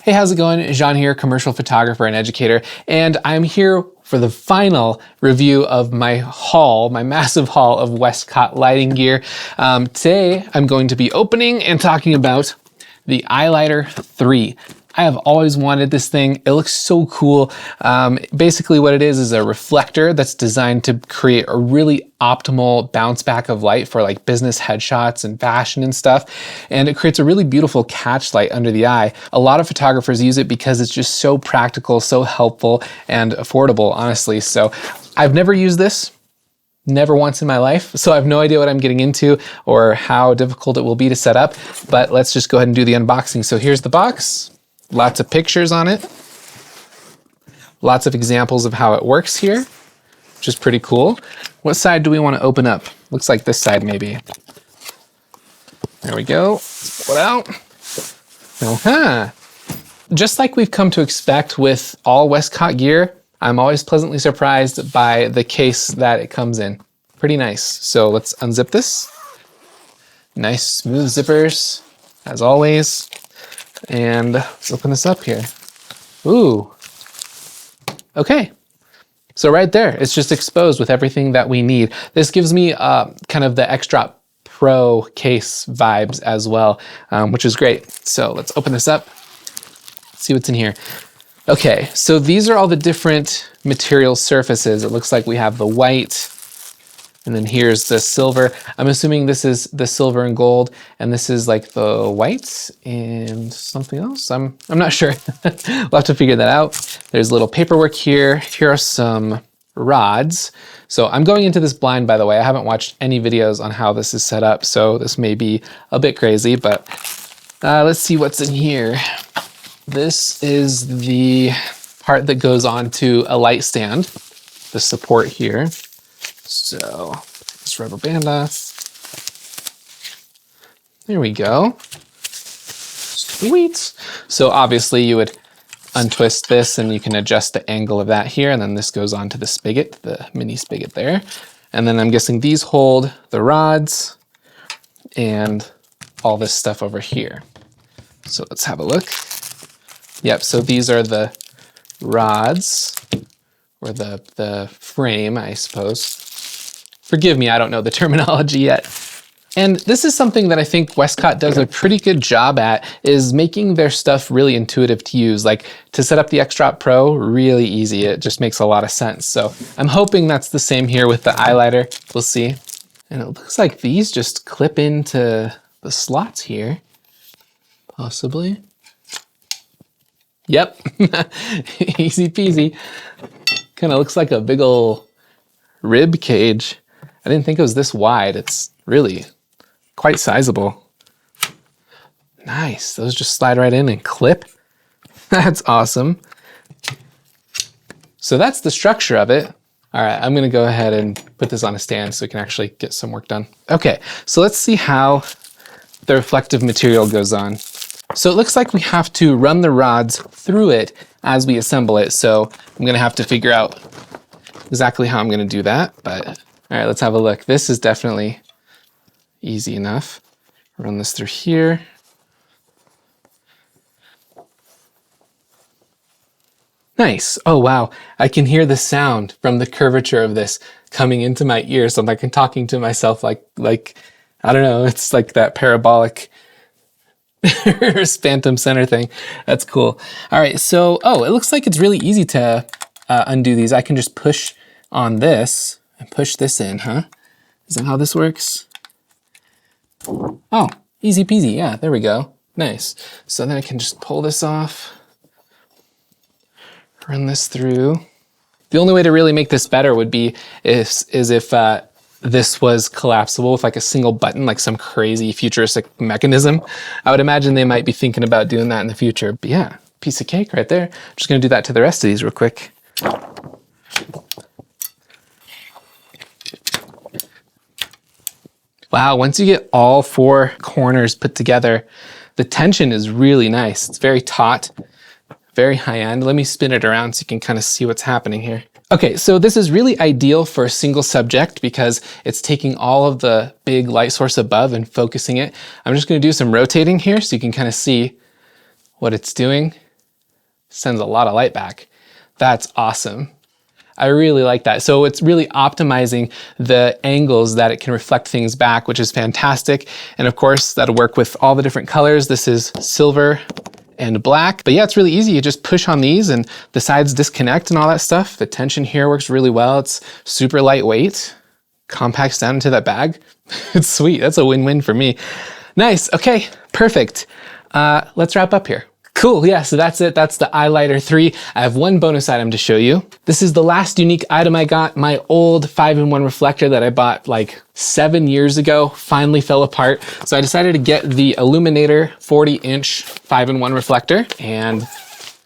Hey, how's it going? Jean here, commercial photographer and educator, and I'm here for the final review of my haul, my massive haul of Westcott lighting gear. Today, I'm going to be opening and talking about the Eyelighter 3. I have always wanted this thing. It looks so cool. Basically what it is a reflector that's designed to create a really optimal bounce back of light for like business headshots and fashion and stuff. And it creates a really beautiful catch light under the eye. A lot of photographers use it because it's just so practical, so helpful and affordable, honestly. So I've never used this. Never once in my life, so I have no idea what I'm getting into or how difficult it will be to set up, but let's just go ahead and do the unboxing. So here's the box. Lots of pictures on it. Lots of examples of how it works here, which is pretty cool. What side do we want to open up? Looks like this side maybe. There we go. Let's pull it out. Just like we've come to expect with all Westcott gear, I'm always pleasantly surprised by the case that it comes in. Pretty nice. So let's unzip this. Nice smooth zippers, as always. And let's open this up here. Ooh. Okay. So right there, it's just exposed with everything that we need. This gives me kind of the X-Drop Pro case vibes as well, which is great. So let's open this up, see what's in here. Okay, so these are all the different material surfaces. It looks like we have the white, and then here's the silver. I'm assuming this is the silver and gold, and this is like the white and something else. I'm not sure. We'll have to figure that out. There's a little paperwork here. Here are some rods. So I'm going into this blind, by the way. I haven't watched any videos on how this is set up, so this may be a bit crazy, but let's see what's in here. This is the part that goes on to a light stand, the support here. So, this rubber band off. There we go. Sweet. So obviously you would untwist this and you can adjust the angle of that here, and then this goes on to the spigot, the mini spigot there. And then I'm guessing these hold the rods and all this stuff over here. So let's have a look. Yep, so these are the rods, or the frame, I suppose. Forgive me, I don't know the terminology yet. And this is something that I think Westcott does a pretty good job at, is making their stuff really intuitive to use. Like, to set up the X-Drop Pro, really easy. It just makes a lot of sense. So I'm hoping that's the same here with the Eyelighter. We'll see. And it looks like these just clip into the slots here, possibly. Yep, easy peasy. Kind of looks like a big ol' rib cage. I didn't think it was this wide. It's really quite sizable. Nice, those just slide right in and clip. That's awesome. So that's the structure of it. All right, I'm gonna go ahead and put this on a stand so we can actually get some work done. Okay, so let's see how the reflective material goes on. So it looks like we have to run the rods through it as we assemble it. So I'm gonna have to figure out exactly how I'm gonna do that, but all right, let's have a look. This is definitely easy enough. Run this through here. Nice. Oh, wow. I can hear the sound from the curvature of this coming into my ears. So I'm like, I'm talking to myself like, I don't know, it's like that parabolic phantom center thing. That's cool. All right, so, it looks like it's really easy to undo these. I can just push on this and push this in, huh? Is that how this works? Oh, easy peasy. Yeah, there we go. Nice. So then I can just pull this off, run this through. The only way to really make this better would be if this was collapsible with like a single button, like some crazy futuristic mechanism. I would imagine they might be thinking about doing that in the future. But yeah, piece of cake right there. I'm just gonna do that to the rest of these real quick. Wow, once you get all four corners put together, the tension is really nice. It's very taut, very high end. Let me spin it around so you can kind of see what's happening here. Okay, so this is really ideal for a single subject because it's taking all of the big light source above and focusing it. I'm just gonna do some rotating here so you can kind of see what it's doing. sends a lot of light back. That's awesome. I really like that. So it's really optimizing the angles that it can reflect things back, which is fantastic. And of course, that'll work with all the different colors. This is silver and black. But yeah, it's really easy. You just push on these and the sides disconnect and all that stuff. The tension here works really well. It's super lightweight, compacts down into that bag. It's sweet. That's a win-win for me. Nice. Okay, perfect. Let's wrap up here. Cool, yeah, so that's it. That's the Eyelighter 3. I have one bonus item to show you. This is the last unique item I got. My old 5-in-1 reflector that I bought like 7 years ago finally fell apart. So I decided to get the Illuminator 40-inch 5-in-1 reflector. And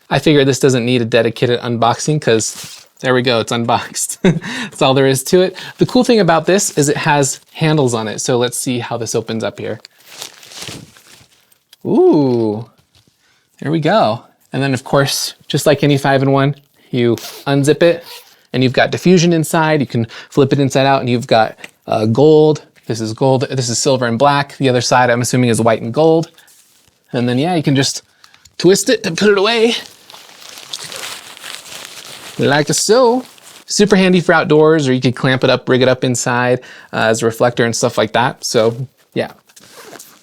I figured this doesn't need a dedicated unboxing because there we go, it's unboxed. That's all there is to it. The cool thing about this is it has handles on it. So let's see how this opens up here. Ooh. There we go. And then of course, just like any 5-in-1, you unzip it and you've got diffusion inside. You can flip it inside out and you've got gold. This is gold, this is silver and black. The other side I'm assuming is white and gold. And then yeah, you can just twist it and put it away. Like so. Super handy for outdoors, or you could clamp it up, rig it up inside as a reflector and stuff like that. So yeah.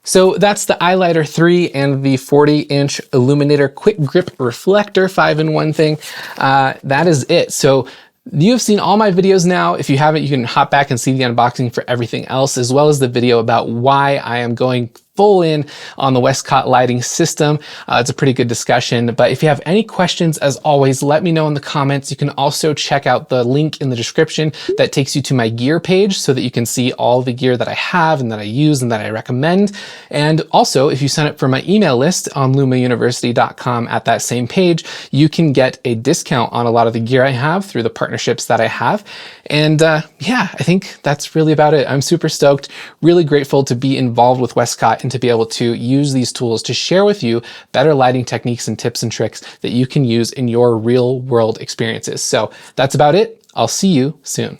So that's the Eyelighter 3 and the 40-inch Illuminator Quick Grip Reflector 5-in-1 thing. That is it. So you have seen all my videos now. If you haven't, you can hop back and see the unboxing for everything else, as well as the video about why I am going full in on the Westcott lighting system. It's a pretty good discussion, but if you have any questions, as always, let me know in the comments. You can also check out the link in the description that takes you to my gear page so that you can see all the gear that I have and that I use and that I recommend. And also, if you sign up for my email list on lumauniversity.com at that same page, you can get a discount on a lot of the gear I have through the partnerships that I have. And yeah, I think that's really about it. I'm super stoked, really grateful to be involved with Westcott and to be able to use these tools to share with you better lighting techniques and tips and tricks that you can use in your real world experiences. So that's about it. I'll see you soon.